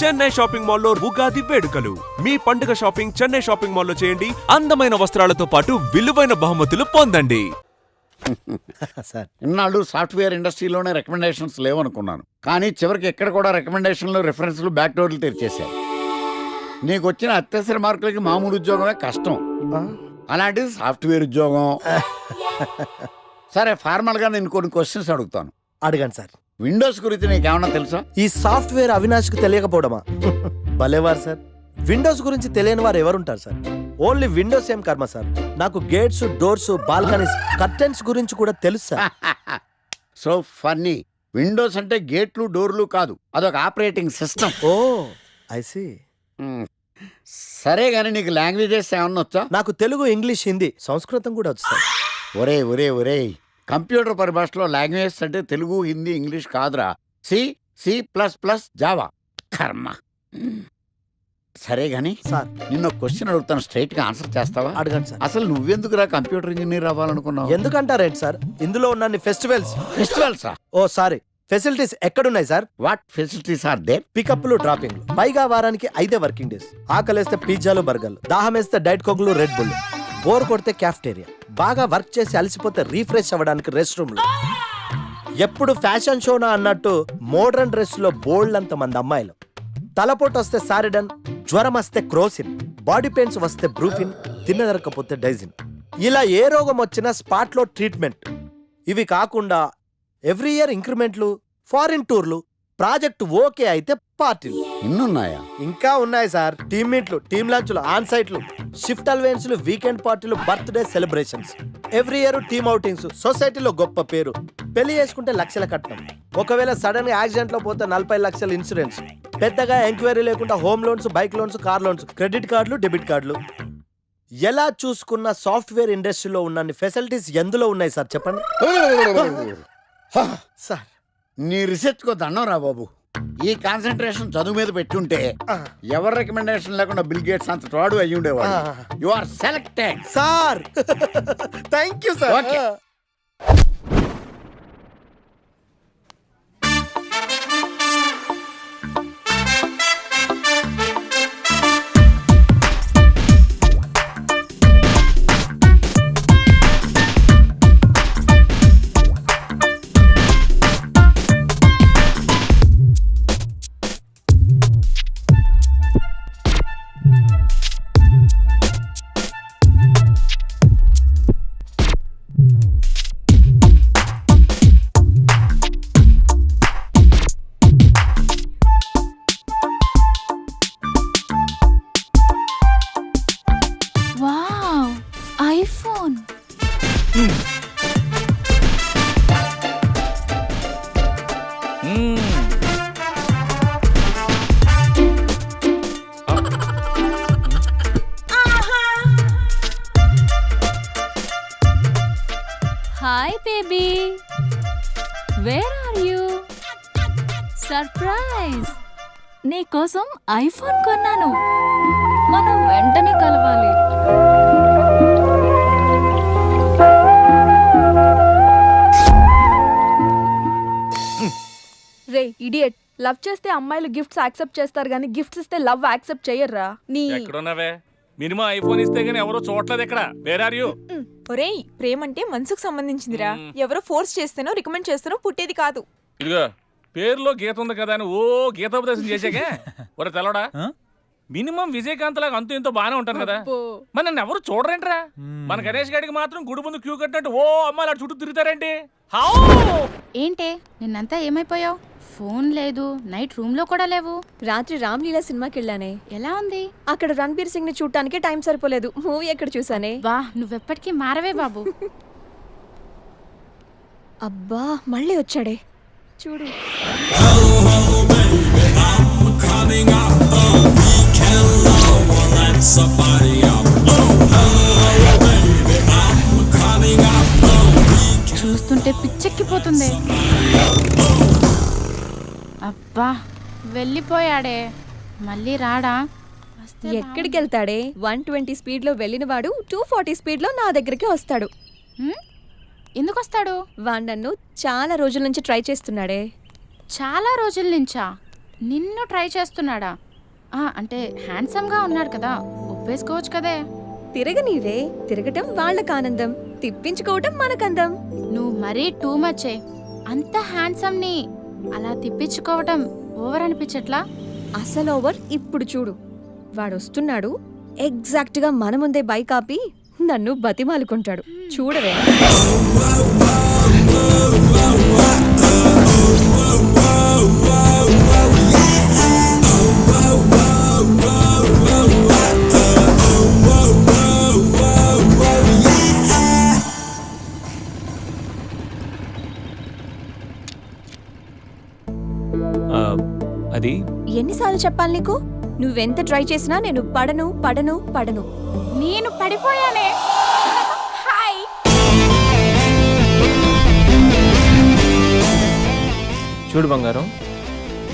Chennai shopping మాల్లో ఉగాది వేడుకలు. మీ పండుగ షాపింగ్ చెన్నై షాపింగ్ మాల్లో చేయండి. అందమైన వస్త్రాలతో పాటు విలువైన బహుమతులు పొందండి. సార్ ఇన్నాళ్ళు సాఫ్ట్వేర్ ఇండస్ట్రీలోనే రికమెండేషన్స్ లేవనుకున్నాను, కానీ చివరికి ఎక్కడ కూడా రికమెండేషన్లు రిఫరెన్స్లు బ్యాక్ డోర్లు తెరిచేశారు. నీకు వచ్చిన అత్యవసర మార్కులకి మామూలు ఉద్యోగమే కష్టం, అలాంటిది సాఫ్ట్వేర్ ఉద్యోగం. సరే, ఫార్మల్గా నేను కొన్ని క్వశ్చన్స్ అడుగుతాను. అడగండి సార్. విండోస్ గురించి నీకేమన్నా తెలుసా? ఈ సాఫ్ట్వేర్ అవినాష్కి తెలియకపోవడమా? భలేవారు సార్. విండోస్ గురించి తెలియని వారు ఎవరుంటారు సార్? ఓన్లీ విండోస్ ఏం కర్మ సార్, నాకు గేట్స్, డోర్స్, బాల్కనీస్, కర్టెన్స్ గురించి కూడా తెలుసు సార్. So funny. విండోస్ అంటే గేట్లు డోర్లు కాదు, అదొక operating system. Oh I see. సరే గానీ నీకు లాంగ్వేజెస్ ఏమన్నా వచ్చా? నాకు తెలుగు, ఇంగ్లీష్, హిందీ, సంస్కృతం కూడా వచ్చు సార్. ఒరే ఒరే ఒరే, కంప్యూటర్ పరిభాషలో లాంగ్వేజెస్ అంటే తెలుగు, హిందీ, ఇంగ్లీష్ కాదురా. సి++ జావా. కర్మ. సరే గానీ సార్ నిన్న క్వశ్చన్ అడుగుతాను, స్ట్రైట్ గా ఆన్సర్ చేస్తావా? అడగండి సార్. అసలు నువ్వెందుకురా కంప్యూటర్ ఇంజనీర్ అవ్వాలనుకున్నావు? ఎందుకంటారేంటి సార్, ఇందులో ఉన్న ఫెస్టివల్స్. ఫెస్టివల్సా? ఓ సారీ, ఫెసిలిటీస్ ఎక్కడున్నాయి sir? What facilities are there? పికప్లు, డ్రాపింగ్లు, పైగా వారానికి 5 వర్కింగ్ డేస్. ఆకలేస్తే పిజ్జాలు, బర్గర్లు, దాహం వేస్తే డైట్ కోక్లు, రెడ్ బుల్, బోర్ కొడితే క్యాఫ్టేరియా, బాగా వర్క్ చేసి అలసిపోతే రీఫ్రెష్ అవ్వడానికి రెస్ట్ రూమ్లు. ఎప్పుడు ఫ్యాషన్ షోనా అన్నట్టు మోడర్న్ డ్రెస్ లో బోల్డ్ అంత మంది అమ్మాయిలు. తలపోటు వస్తే సారిడన్, జ్వరం వస్తే క్రోసిన్, బాడీ పెయిన్స్ వస్తే బ్రూఫిన్, తిన్నదరకపోతే డైజిన్. ఇలా ఏ రోగం వచ్చినా స్పాట్ లో ట్రీట్మెంట్. ఇవి కాకుండా ఎవ్రీ ఇయర్ ఇంక్రిమెంట్లు, ఫారిన్ టూర్లు, ప్రాజెక్ట్ ఓకే అయితే పార్టీలు. ఇన్నున్నాయా? ఇంకా ఉన్నాయి సార్. టీమ్ మీట్లు, టీమ్ లంచ్లు, ఆన్ సైట్లు, షిఫ్ట్ అలవెన్స్లు, వీకెండ్ పార్టీలు, birthday celebrations, every year team outings, సొసైటీలో గొప్ప పేరు, పెళ్లి చేసుకుంటే లక్షల కట్నం, ఒకవేళ సడన్ గా యాక్సిడెంట్ లో పోతే 40 లక్షల ఇన్సూరెన్స్, పెద్దగా ఎంక్వైరీ లేకుండా home loans, bike loans, car loans, credit కార్డులు, డెబిట్ కార్డులు. ఎలా చూసుకున్న సాఫ్ట్వేర్ ఇండస్ట్రీలో ఉన్న ఫెసిలిటీస్ ఎందులో ఉన్నాయి సార్ చెప్పండి. సార్ నీ రీసెర్చ్ కో దండం రా బాబు. ఈ కాన్సన్ట్రేషన్ చదువు మీద పెట్టుంటే ఎవరి రికమెండేషన్ లేకుండా బిల్ గేట్స్ అంత తోడు అయ్యి ఉండేవాడు. You are selected sir. Thank you sir. Okay. Wow, iPhone. Hi baby, where are you? Surprise, నీకోసం ఐఫోన్ కొన్నాను. మనం వెంటనే కలవాలి. రే ఇడియట్, లవ్ చేస్తే అమ్మాయిలు గిఫ్ట్స్ యాక్సెప్ట్ చేస్తారు కానీ గిఫ్ట్స్ ఇస్తే లవ్ యాక్సెప్ట్ చెయ్యర్రా. నీ ఎక్కడున్నావే? మినిమం ఐఫోన్ ఇస్తే గానీ ఎవరో చూడలేదు ఇక్కడ. Where are you? ఒరేయ్, ప్రేమంటే మనసుకు సంబంధించిందిరా. ఎవరో ఫోర్స్ చేస్తేనో రికమెండ్ చేస్తేనో పుట్టేది కాదు. ఇదిగో పేరులో గీత ఉంది కదా అని ఓ గీతోపదేశం చేసాకే ఒరే తెలవడా, మినిమం విజయకాంత్ లాగా అంతూ ఇంతో బానే ఉంటాను కదా, మరి నన్ను ఎవరు చూడరేంట్రా? మన గణేష్ గారికి మాత్రం గుడి ముందు క్యూ కట్టినట్టు ఓ అమ్మాయిలు చుట్టూ తిరుగుతారేంటి? ఏంటే నిన్నంతా ఏమైపోయావు? ఫోన్ లేదు, నైట్ రూమ్ లో కూడా లేవు. రాత్రి రామ్లీలా సినిమాకి వెళ్ళానే. ఎలా ఉంది? అక్కడ రణబీర్ సింగ్ ని చూడటానికి టైం సరిపోలేదు. మూవీ ఎక్కడ చూసానే. వా, నువ్వెప్పటికీ మారవే బాబు. అబ్బా మళ్ళీ వచ్చాడే చూడు. చూస్తుంటే పిచ్చెక్కిపోతుంది. అబ్బా వెళ్ళిపోయాడే, మళ్ళీ రాడా? ఎక్కడికి వెళ్తాడే? 120 స్పీడ్ లో వెళ్ళిన వాడు 240 స్పీడ్ లో నా దగ్గరికి వస్తాడు. ఎందుకు వస్తాడు? వాడు నన్ను చాలా రోజుల నుంచి ట్రై చేస్తున్నాడే. చాలా రోజుల నుంచా? నిన్ను ట్రై చేస్తున్నాడా? అంటే హ్యాండ్సమ్గా ఉన్నాడు కదా, ఒప్పేసుకోవచ్చు కదే. తిరగనీవే, తిరగటం వాళ్ళకి ఆనందం, తిప్పించుకోవటం మనకందం. నువ్వు మరీ టూ మచ్చే. అంత హ్యాండ్సమ్ని అలా తిప్పించుకోవటం ఓవర్ అనిపించట్లా? అసలు ఓవర్ ఇప్పుడు చూడు. వాడొస్తున్నాడు, ఎగ్జాక్ట్ గా మన ముందే బైక్ ఆపి నన్ను బతిమాలుకుంటాడు. చూడవే. అది ఎన్నిసార్లు చెప్పాలి నీకు? నువ్వెంత ట్రై చేసినా నేను పడను పడను పడను. నేను పడిపోయానే. హాయ్. చూడు బంగారం,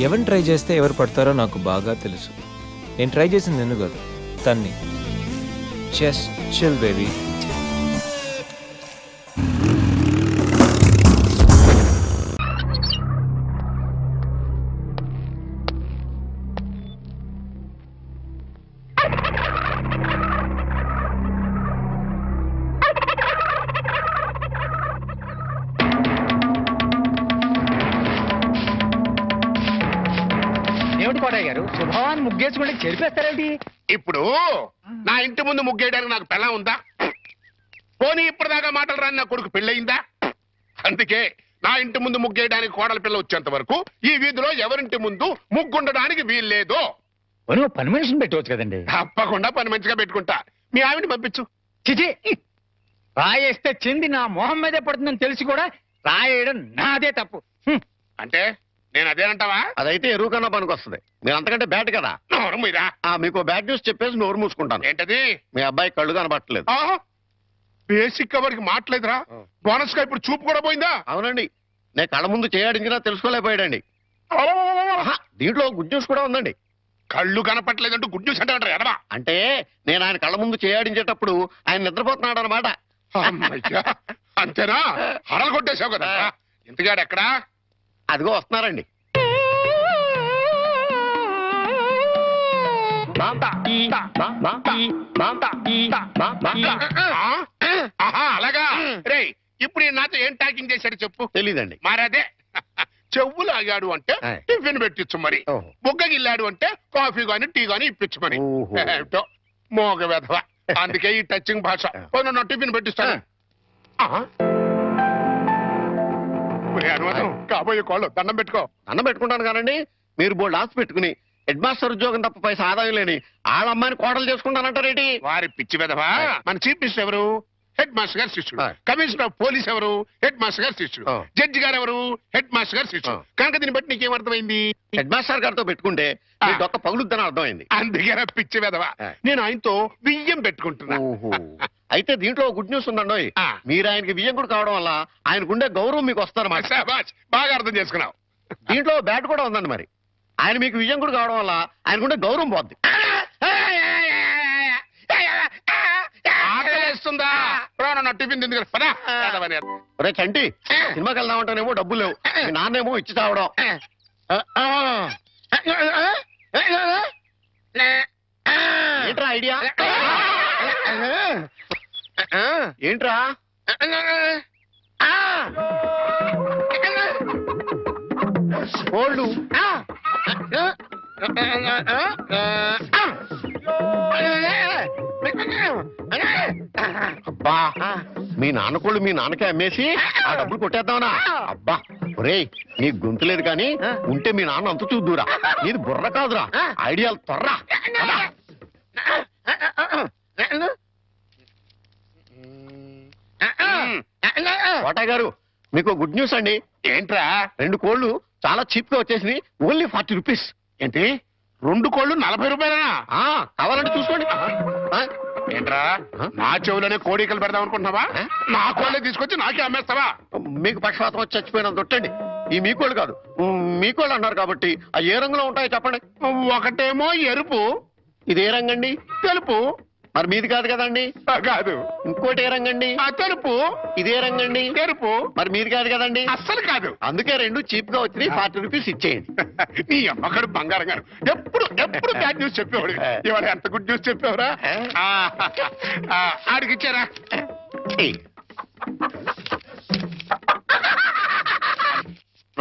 ఎవరిని ట్రై చేస్తే ఎవరు పడతారో నాకు బాగా తెలుసు. నేను ట్రై చేసింది నిన్ను కాదు, తన్ని. Just chill baby. ఏమిటి కోటయ్య గారు, శుభవాన్ని ముగ్గేసుకుంటే చెరిపేస్తారేంటి? ఇప్పుడు నా ఇంటి ముందు ముగ్గేయడానికి నాకు పెళ్ళం ఉందా? పోనీ ఇప్పటిదాకా మాటలు రాని నా కొడుకు పెళ్ళయిందా? అందుకే నా ఇంటి ముందు ముగ్గేయడానికి కోడల పిల్ల వచ్చేంత వరకు ఈ వీధిలో ఎవరింటి ముందు ముగ్గుండడానికి వీల్లేదు. నువ్వు పని మనిషిని పెట్టవచ్చు కదండి. తప్పకుండా పని మంచిగా పెట్టుకుంటా. మీ ఆవిడని పంపించు. చిచి, రాయేస్తే చెంది నా మొహం మీదే పడుతుందని తెలిసి కూడా రాయేయడం నాదే తప్పు. అంటే నేను అదేనంటావా? అదైతే ఎరువు కన్నా పనికి వస్తుంది. మీరు అంతకంటే బ్యాట్ కదా. నోరు మీరా. మీకు బ్యాడ్ న్యూస్ చెప్పేసి నోరు మూసుకుంటాను. ఏంటది? మీ అబ్బాయి కళ్ళు కనబట్టలేదు. బేసిక్ కవర్కి మాట్లేదురా. బోనస్ గా ఇప్పుడు చూపు కూడా పోయిందా? అవునండి, నేను కళ్ళ ముందు చేయడించినా తెలుసుకోలేకపోయాడండి. దీంట్లో గుడ్ న్యూస్ కూడా ఉందండి. కళ్ళు కనపట్లేదంటూ గుడ్ న్యూస్ అంటే అంటారు ఎడమా. అంటే నేను ఆయన కళ్ళ ముందు చేయడించేటప్పుడు ఆయన నిద్రపోతున్నాడు అనమాట. అంతేనా? హరలు కొట్టేశావు కదా. ఇంతగాడు ఎక్కడా? అదిగో వస్తున్నారండి. అలాగా రే. ఇప్పుడు నాతో ఏం టాకింగ్ చేశాడు చెప్పు. తెలీదండి. మరదే చెవులు ఆగాడు అంటే టిఫిన్ పెట్టించు, మరి బుగ్గగిల్లాడు అంటే కాఫీ గాని టీ గాని ఇప్పించు మరి. ఏమిటో మోగ వెధవ. అందుకే ఈ టచింగ్ భాష. నా టిఫిన్ పెట్టిస్తాను. కాబోయే కోళ్ళు దండం పెట్టుకో. దండం పెట్టుకుంటాను కానండి. మీరు బోల్డ్ ఆశ పెట్టుకుని హెడ్ మాస్టర్ ఉద్యోగం తప్ప పైసా ఆదాయం లేని వాళ్ళ అమ్మాయిని కోడలు చేసుకుంటానంటారేంటి? వారి పిచ్చి వెధవా. మన చీఫ్ మినిస్టర్ ఎవరు? హెడ్ మాస్టర్ గారు శిష్యుడు. కమిషనర్ ఆఫ్ పోలీస్ ఎవరు? హెడ్ మాస్టర్ గారు శిష్యుడు. జడ్జి గారు ఎవరు? హెడ్ మాస్టర్ గారు శిష్యుడు. కనుక దీన్ని బట్టి నీకేమర్థమైంది? హెడ్ మాస్టర్ గారితో పెట్టుకుంటే డొక్క పగులుద్దని అర్థమైంది. అందుకే పిచ్చి వెధవా. నేను ఆయనతో బియ్యం పెట్టుకుంటున్నా. అయితే దీంట్లో గుడ్ న్యూస్ ఉందండి. మీరు ఆయనకి వియ్యంకుడు కావడం వల్ల ఆయనకుండే గౌరవం మీకు వస్తారన్నమాట. బాగా అర్థం చేసుకున్నావు. దీంట్లో బ్యాట్ కూడా ఉందండి. మరి ఆయన మీకు వియ్యంకుడు కావడం వల్ల ఆయనకుండే గౌరవం పోద్ది. ఆకలిస్తుందా? నా టిఫిన్ తింది కదా. రే చంటి, సినిమాకి వెళ్దామంటేనేమో డబ్బులు లేవు. మీ నాన్నేమో ఇచ్చి తావడం. ఏంట్రా ఐడియా? ఏంట్రా? కోళ్ళు. అబ్బా, మీ నాన్న కోళ్ళు మీ నాన్నకే అమ్మేసి ఆ డబ్బులు కొట్టేద్దామనా? అబ్బా ఒరేయ్, నీ గొంతు లేదు కానీ ఉంటే మీ నాన్న అంత చూద్దురా. నీది బుర్ర కాదురా, ఐడియాలు తొర్రా. కోటయ్య గారు, మీకు గుడ్ న్యూస్ అండి. ఏంట్రా? 2 కోళ్ళు చాలా చీప్ గా వచ్చేసి ఓన్లీ 40 రూపీస్. ఏంటి 2 కోళ్ళు 40 రూపాయలనా? కావాలంటే చూసుకోండి. ఏంట్రా, నా చెవులోనే కోడికలు పెడదాం అనుకుంటున్నావా? నా కోళ్ళే తీసుకొచ్చి నాకే అమ్మేస్తావా? మీకు పక్షపాతం వచ్చి చచ్చిపోయినంత తొట్టండి. ఈ మీ కోళ్ళు కాదు, మీ కోళ్ళు అన్నారు కాబట్టి ఆ ఏ రంగులో ఉంటాయో చెప్పండి. ఒకటేమో ఎరుపు. ఇది ఏ రంగు అండి? తెలుపు. మరి మీది కాదు కదండి. కాదు. ఇంకోటి ఏ రంగండి? తెలుపు. ఇదే రంగండి. తెలుపు. మరి మీది కాదు కదండి. అస్సలు కాదు. అందుకే రెండు చీప్ గా వచ్చినాయి. 40 రూపీస్ ఇచ్చేయండి. నీ అమ్మగారు బంగారం గారు ఎప్పుడు బ్యాడ్ న్యూస్ చెప్పేవాడు. ఇవాళ ఎంత గుడ్ న్యూస్ చెప్పేవరా? ఆడికి ఇచ్చారా?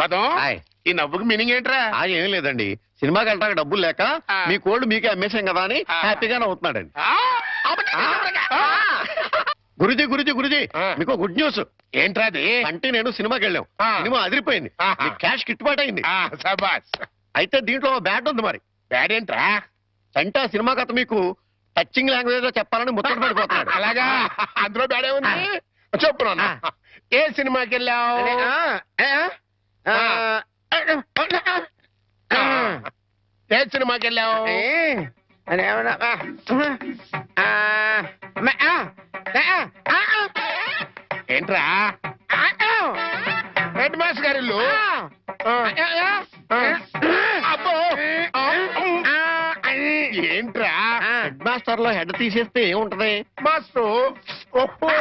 రథం, హాయ్. ఈ నవ్వుకి మీనింగ్ ఏంట్రా? ఏం లేదండి, సినిమాకి వెళ్ళడానికి డబ్బులు లేక మీ కోల్డ్ మీకే అమ్మేశాం కదా అని హ్యాపీగా నవ్వుతున్నాడండి. గురుజీ గురుజీ గురుజీ, మీకు గుడ్ న్యూస్. ఏంట్రా అది? అంటే నేను సినిమాకి వెళ్ళాం, సినిమా అదిరిపోయింది, క్యాష్ గిట్టుబాటు అయింది. సబాస్. అయితే దీంట్లో బ్యాట్ ఉంది. మరి బ్యాడ్ ఏంట్రా? అంటే ఆ సినిమా కథ మీకు టచింగ్ లాంగ్వేజ్ లో చెప్పాలని ముచ్చట పడిపోతున్నాడు. అలాగా? అందులో బ్యాడే ఉంది. చెప్పు నాన్న. ఏ సినిమాకి వెళ్ళావు? ఏ సినిమాకి వెళ్ళావు? ఏంట్రా? హెడ్ మాస్టర్ గారి ఇల్లు. అబ్బో. ఏంట్రా? హెడ్ మాస్టర్ లో హెడ్ తీసేస్తే ఏముంటది? మాస్టర్. ఓహో,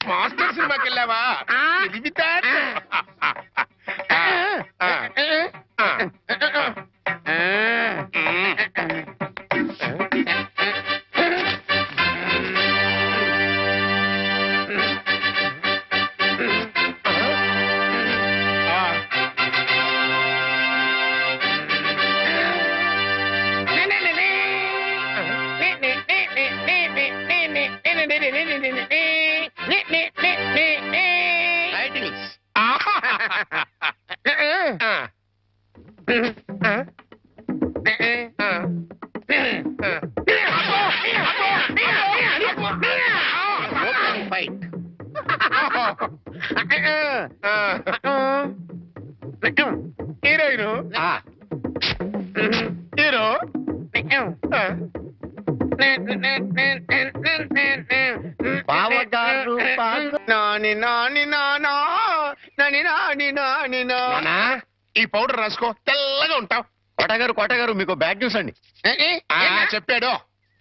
మాస్టర్ సినిమాకి వెళ్ళావా? ఇది that? హీరోయిన్ హీరో బావగారు ఈ పౌడర్ రాసుకో, తెల్లగా ఉంటావు. కోటగారు మీకు బ్యాడ్ న్యూస్ అండి. చెప్పాడు.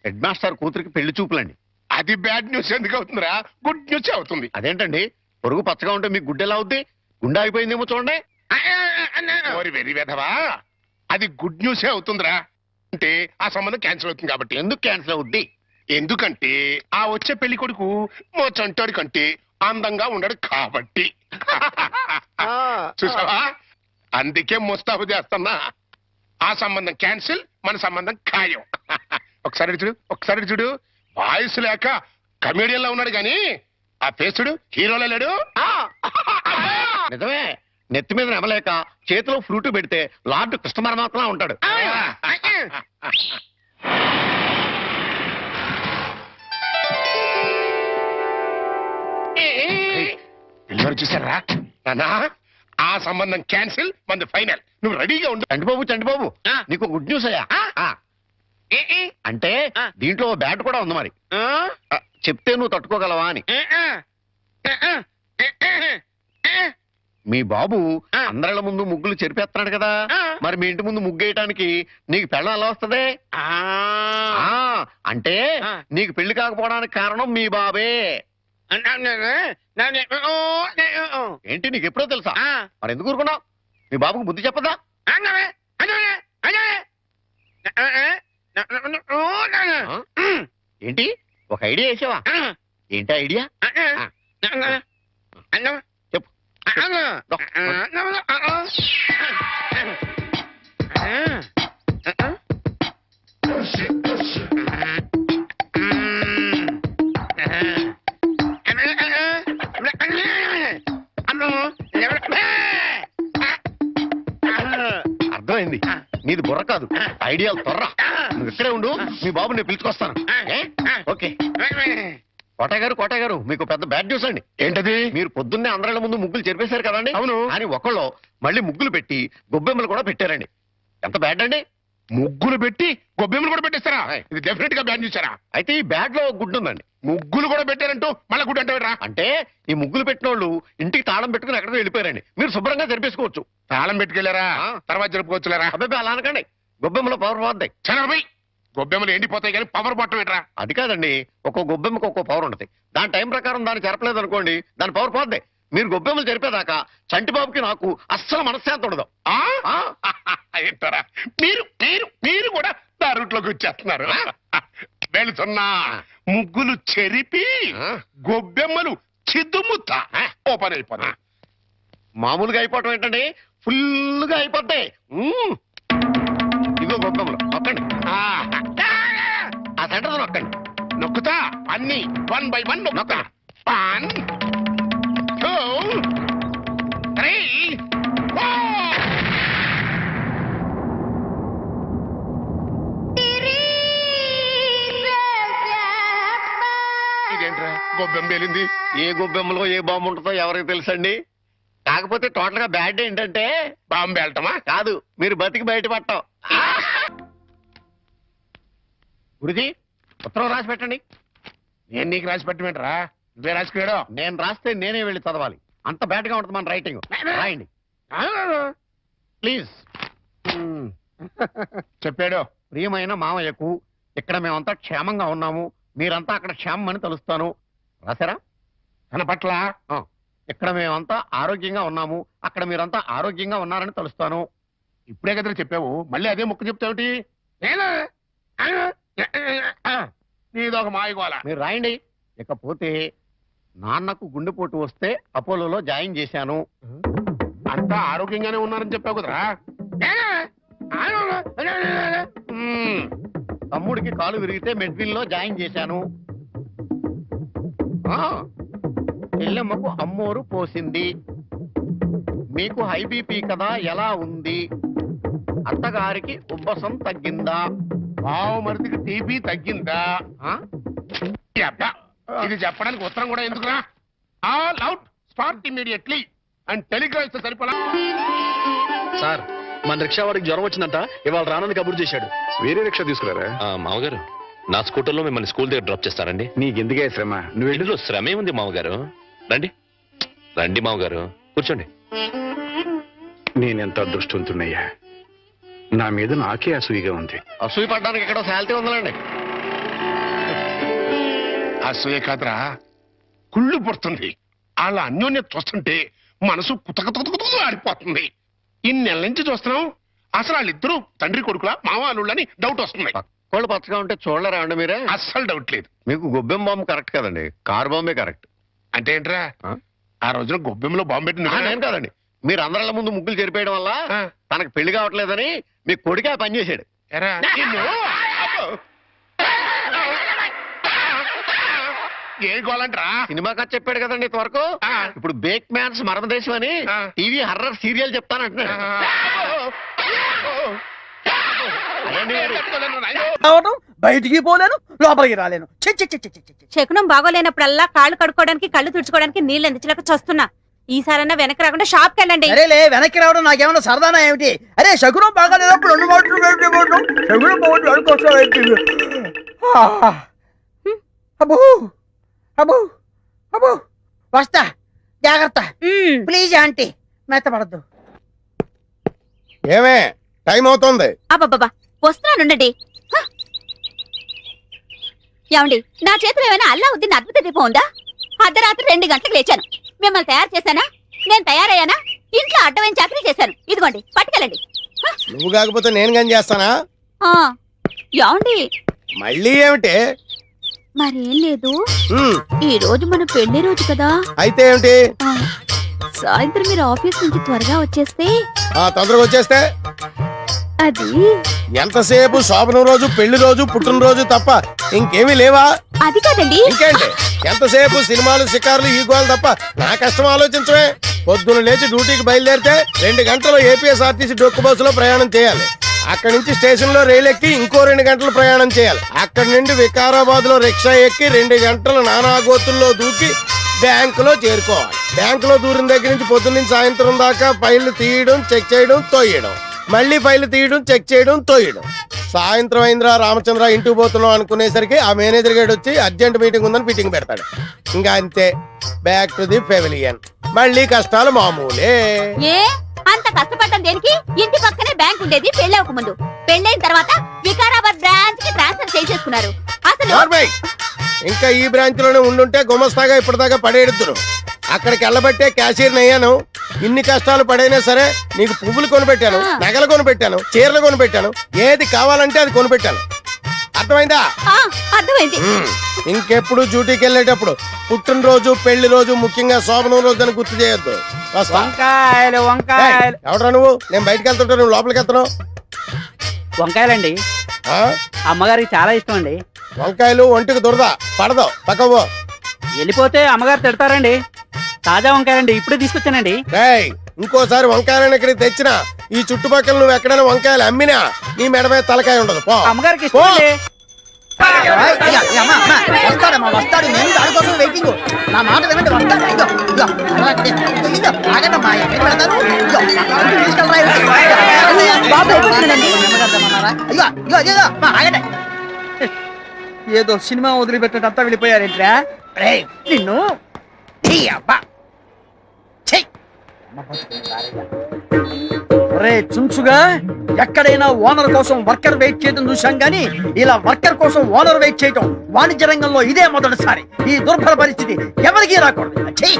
హెడ్ మాస్టర్ కూతురికి పెళ్లి చూపులండి. అది బ్యాడ్ న్యూస్ ఎందుకు అవుతుందిరా? గుడ్ న్యూస్ అవుతుంది. అదేంటండి, పొరుగు పచ్చగా ఉంటే మీకు గుడ్డ ఎలా అవుద్ది? గుండె అయిపోయిందేమో చూడండి. ఓరి వెర్రి వెధవా, అది గుడ్ న్యూసే అవుతుందిరా. అంటే ఆ సంబంధం క్యాన్సిల్ అవుతుంది కాబట్టి. ఎందుకు క్యాన్సిల్ అవుద్ది? ఎందుకంటే ఆ వచ్చే పెళ్లి కొడుకు మోచంటాడు కంటే అందంగా ఉండడు కాబట్టి. చూసావా? అందుకే ముస్తాబు చేస్తున్నా. ఆ సంబంధం క్యాన్సిల్, మన సంబంధం ఖాయం. ఒకసారి చూడు వాయిస్ లేక కమేడియన్ లో ఉన్నాడు గాని ఆ ఫేసుడు హీరోలో లేడు. నిజమే, నెత్తి మీద నెమలేక చేతిలో ఫ్రూట్ పెడితే లార్డ్ కృష్ణపరమాత్మలా ఉంటాడు. పిల్లలు చూసారా నానా? ఆ సంబంధం క్యాన్సిల్, మంది ఫైనల్. నువ్వు రెడీగా ఉండు. చంటిబాబు నీకు గుడ్ న్యూస్ అయ్యా. అంటే దీంట్లో బ్యాట్ కూడా ఉంది. మరి చెప్తే నువ్వు తట్టుకోగలవా అని. మీ బాబు అందరిళ్ళ ముందు ముగ్గులు చెరిపేస్తున్నాడు కదా, మరి మీ ఇంటి ముందు ముగ్గేయటానికి నీకు పెళ్ళం ఎలా వస్తుంది? అంటే నీకు పెళ్లి కాకపోవడానికి కారణం మీ బాబే. ఏంటి, నీకు ఎప్పుడో తెలుసా? మరి ఎందుకు ఊరుకున్నావు? మీ బాబుకు బుద్ధి చెప్పదా? ఏంటి, ఒక ఐడియా వేసావా? ఏంటి ఐడియా? చెప్పు. అర్థమైంది, నీది బుర్ర కాదు, ఐడియాలు త్వర. నువ్వు ఇక్కడే ఉండు, మీ బాబు నేను పిలుచుకొస్తాను. ఓకే. కోటగారు మీకు పెద్ద బ్యాడ్ న్యూస్ అండి. ఏంటది? మీరు పొద్దున్నే అందరిళ్ళ ముందు ముగ్గులు చెరిపేశారు కదండి. అవును. అని ఒకళ్ళు మళ్ళీ ముగ్గులు పెట్టి గొబ్బెమ్మలు కూడా పెట్టారండి. ఎంత బ్యాడ్ అండి? ముగ్గులు పెట్టి గొబ్బెమ్మలు కూడా పెట్టేస్తారా? ఇది డెఫినెట్ గా బ్యాడ్ న్యూస్. అయితే ఈ బ్యాడ్ లో గుడ్డు ఉందండి. ముగ్గులు కూడా పెట్టారంటూ మళ్ళీ గుడ్ అంటే రా. అంటే ఈ ముగ్గులు పెట్టిన వాళ్ళు ఇంటికి తాళం పెట్టుకుని ఎక్కడికి వెళ్ళిపోయారండి. మీరు శుభ్రంగా జరిపేసుకోవచ్చు. తాళం పెట్టుకెళ్ళారా? తర్వాత జరుపుకోవచ్చులేరా? అబ్బాయి అలా అనకండి, గొబ్బెమ్మలో పవర్ పోద్ది. చనభై గొబ్బెమ్మలు ఎండిపోతాయి కానీ పవర్ బొట్టం ఏంట్రా? అది కాదండి, ఒక్కో గొబ్బెమ్మకి ఒక్కో పవర్ ఉంటుంది. దాని టైం ప్రకారం దాన్ని చెరపలేదు అనుకోండి, దాని పవర్ పోద్ది. మీరు గొబ్బెమ్మలు జరిపేదాకా చంటిబాబుకి నాకు అస్సలు మనశ్శాంతి ఉండదు. ఆ? ఏంటారా మీరు మీరు మీరు కూడా నా రూట్లోకి వచ్చేస్తున్నారు. వెళుతున్నా ముగ్గులు చెరిపి గొబ్బెమ్మలు చిద్దుముత్త ఓపెన్ అయిపోతాయి. మామూలుగా అయిపోవటం ఏంటండి, ఫుల్గా అయిపోతాయి. ఇదిగో గొబ్బెమ్మలు నొక్కండి, ఆ సెంటర్ నొక్కండి. నొక్కుతా అన్ని 1 by 1 నొక్కుతా. 1 2 3 4. ఇదేంట్రా గొబ్బెమ్మ పేలింది? ఏ గొబ్బెమ్మలో ఏ బాంబు ఉంటుందో ఎవరికి తెలుసండి. కాకపోతే టోటల్ గా బ్యాడ్ ఏంటంటే బాంబు వెళ్ళటమా? కాదు, మీరు బతికి బయటపడటం. గురుజీ ఉత్తరం రాసి పెట్టండి. నేను నీకు రాసి పెట్టమేంట్రా? నువ్వే రాసిపోయాడు. నేను రాస్తే నేనే వెళ్ళి చదవాలి, అంత బ్యాడ్ గా ఉంటుంది మన రైటింగ్. రాయండి ప్లీజ్. చెప్పాడు. ప్రియమైన మామయ్యకు, ఇక్కడ మేమంతా క్షేమంగా ఉన్నాము, మీరంతా అక్కడ క్షేమం అని తలుస్తాను. రాశారా? తన పట్ల ఇక్కడ మేమంతా ఆరోగ్యంగా ఉన్నాము, అక్కడ మీరంతా ఆరోగ్యంగా ఉన్నారని తలుస్తాను. ఇప్పుడే కదా చెప్పావు, మళ్ళీ అదే ముక్క చెప్తావుటి? నీదొక మాయగోల. మీరు రాయండి. ఇకపోతే నాన్నకు గుండెపోటు వస్తే అపోలోలో జాయిన్ చేశాను. అంతా ఆరోగ్యంగానే ఉన్నారని చెప్పావు కదరా. తమ్ముడికి కాలు విరిగితే మెడ్విల్ లో జాయిన్ చేశాను. చెల్లెమ్మకు అమ్మోరు పోసింది. మీకు హై బీపీ కదా, ఎలా ఉంది? అత్తగారికి ఉబ్బసం తగ్గిందా? బావమరిదికి టీబీ తగ్గిందా? అబ్బా, ఇది చెప్పడానికి ఉత్తరం కూడా ఎందుకురా? All out, start immediately and Telegram ఇస్తే సరిపోలా. సార్, మన రిక్షా వాడికి జ్వరం వచ్చిందంట, ఇవాళ రానని కబురు చేశాడు. వేరే రిక్షా తీసుకురారా? మామగారు, నా స్కూటర్లో మిమ్మల్ని స్కూల్ దగ్గర డ్రాప్ చేస్తారండి. నీకెందుకే శ్రమ? నువ్వు ఇందులో శ్రమే ఉంది మామగారు. రండి రండి మామగారు, కూర్చోండి. నేనెంత అదృష్టవంతున్నయ్యా, నా మీద నాకే అసూయగా ఉంది. అసూయ పడ్డానికి ఎక్కడో శాలిటీ ఉందండి. అసూయ కాదురా, కుళ్ళు పుడుతుంది. వాళ్ళ అన్యోన్యత చూస్తుంటే మనసు కుతకుతకుతూ ఆడిపోతుంది. ఇన్నెల నుంచి చూస్తున్నాం, అసలు వాళ్ళిద్దరూ తండ్రి కొడుకులా మావాళ్ళని డౌట్ వస్తుంది. పక్కోళ్ళు పచ్చగా ఉంటే చూడలేరా అండి మీరే? అస్సలు డౌట్ లేదు. మీకు గొబ్బెం బాంబు కరెక్ట్ కదండి, కార్ బాంబే కరెక్ట్. అంటే ఏంట్రా, ఆ రోజున గొబ్బెమ్మలో బాంబు పెట్టింది నేను కాదండి, మీరు అందరిల ముందు ముగ్గులు చెరిపేయడం వల్ల తనకు పెళ్లి కావట్లేదని మీ కొడుకే ఆ పని చేశాడు. ఏం గోలంట్రా? సినిమా కథ చెప్పాడు కదండి ఇంతవరకు. ఇప్పుడు బేక్ మ్యాన్స్ మర్మదేశం అని టీవీ హర్రర్ సీరియల్ చెప్తానంటున్నాడు. బయటికి పోలేను, లోపలికి రాలేను. శకునం బాగోలేనప్పుడల్లా కాళ్ళు కడుక్కోవడానికి కళ్ళు తుడుచుకోవడానికి నీళ్ళు ఎందుకు చస్తున్నా. ఈసారన్నా వెనక్కి రాకుండా షాప్కి వెళ్ళండి. అరేలే, వెనక్కి రావడం నాకేమన్నా సరదానా ఏమిటి? అరే, శకునం బాగాలేనప్పుడు 2 మాటలు శకునం బాగుంది అనుకోసం. అబ్బో అబ్బో అబ్బో, వస్తా, జాగ్రత్త ప్లీజ్ ఆంటీ, మెత్తపడద్దు. ఏమే టైం అవుతుంది. అబ్బబ్బా, వస్తున్నానుండండి. ఏమండి, నా చేతిలో ఏమైనా అల్లావుద్దీన్ అద్భుత దీపం ఉందా? అర్ధరాత్రి 2 గంటలకు లేచాను. మిమ్మల్ని తయారు చేశానా? నేను తయారయ్యానా? ఇంట్లో అడ్డమైన చాకరీ చేశాను. ఇదిగోండి, పట్టుకెళ్ళండి. నువ్వు కాకపోతే నేను కానీ చేస్తానా? ఏమండి, మళ్ళీ ఏమిటి? మరేం లేదు, ఈ రోజు మన పెళ్లి రోజు కదా. అయితే ఏమిటి? సాయంత్రం మీరు ఆఫీస్ నుంచి త్వరగా వచ్చేస్తే. తొందరగా వచ్చేస్తే అది ఎంతసేపు శోభనం రోజు, పెళ్లి రోజు, పుట్టినరోజు తప్ప ఇంకేమీ లేవా? అది కాదండి. ఇంకేంటి? ఎంతసేపు సినిమాలు, షికారులు, ఈ గోలు తప్ప నా కష్టం ఆలోచించవే. పొద్దున లేచి డ్యూటీకి బయలుదేరితే 2 గంటలు ఏపీఎస్ఆర్టీసీ డొక్కు బస్సులో ప్రయాణం చేయాలి. అక్కడి నుంచి స్టేషన్ లో రైలు ఎక్కి ఇంకో 2 గంటలు ప్రయాణం చేయాలి. అక్కడి నుండి వికారాబాద్ లో రిక్షా ఎక్కి 2 గంటలు నానాగోతుల్లో దూకి బ్యాంకులో చేరుకోవాలి. బ్యాంకులో దూరిన దగ్గర నుంచి పొద్దున్న నుంచి సాయంత్రం దాకా ఫైళ్లు తీయడం, చెక్ చేయడం, తోయడం, మళ్ళీ ఫైళ్లు తీయడం, చెక్ చేయడం, తోయడం. సాయంత్రం అయిందిరా రామచంద్ర, ఇంటికి పోతున్నాం అనుకునేసరికి ఆ మేనేజర్ గారు వచ్చి అర్జెంట్ మీటింగ్ ఉందని మీటింగ్ పెడతాడు. ఇంకా అంతే, బ్యాక్ టు ది పెవిలియన్. మళ్ళీ కష్టాలు మామూలే. ఏ అంత కష్టపడ్డం దేనికి? ఇంటి పక్కనే బ్యాంక్ ఉండేది పెళ్ళవక ముందు. పెళ్ళైన తర్వాత వికారాబాద్ బ్రాంచ్ కి చేసుకున్నారు అసలు నార్మల్. ఇంకా ఈ బ్రాంచ్ లోనే ఉండుంటే గుమస్తాగా ఇప్పటిదాకా పడేడుతురు. అక్కడికి వెళ్ళబట్టే క్యాషియర్ అయ్యాను. ఇన్ని కష్టాలు పడైనా సరే నీకు పువ్వులు కొనిపెట్టాను, నగలు కొనిపెట్టాను, చీరలు కొనిపెట్టాను, ఏది కావాలంటే అది కొనిపెట్టాను. అర్థమైందా? ఆ, అర్థమైంది. ఇంకెప్పుడు డ్యూటీకి వెళ్ళేటప్పుడు పుట్టినరోజు, పెళ్లి రోజు, ముఖ్యంగా శోభనం రోజు అని గుర్తు చేయొద్దు. వస్తా. వంకాయలు వంకాయలు ఎవడరా నువ్వు? నేను బయటకు వెళ్తుంటే నువ్వు లోపలికి వెళ్తున్నావు. వంకాయలండి ఆ? అమ్మగారికి చాలా ఇష్టం అండి. వంకాయలు ఒంటికి దురద పడదు, పక్కవో. వెళ్ళిపోతే అమ్మగారు తిడతారండి. తాజా వంకాయలండి, ఇప్పుడే తీసుకొచ్చానండి. రేయ్, ఇంకోసారి వంకాయలను ఇక్కడికి తెచ్చినా ఈ చుట్టుపక్కల నువ్వు ఎక్కడైనా వంకాయలు అమ్మినా నీ మెడ మీద తలకాయ ఉండదు. పో. అమ్మగారికి ఇష్టం అండి. వస్తాడమ్మా వస్తాడు, నేను దానికోసం వెయిటింగ్. నా మాట వినండి, వస్తాడు. ఇదిగో, ఇదిగో, అలాగే. ఇదిగో, ఆగండమ్మా, ఎక్కడ పెడతారు? ఇదిగో, తీసుకెళ్ళరా, బాబు అయిపోతున్నాడండి. అయ్యో ఇదిగో ఇదిగో, అమ్మా, ఆగండి. ఏదో సినిమా వదిలిపెట్టినట్టు అంతా వెళ్ళిపోయారేంట్రా? రేయ్, నిన్ను ఈ అబ్బా చెయ్. ఒరే చుంచుగా, ఎక్కడైనా ఓనర్ కోసం వర్కర్ వెయిట్ చేయడం చూశాం గానీ ఇలా వర్కర్ కోసం ఓనర్ వెయిట్ చేయడం వాణిజ్య రంగంలో ఇదే మొదటిసారి. ఈ దుర్భర పరిస్థితి ఎవరికీ రాకూడదు. చెయ్యి.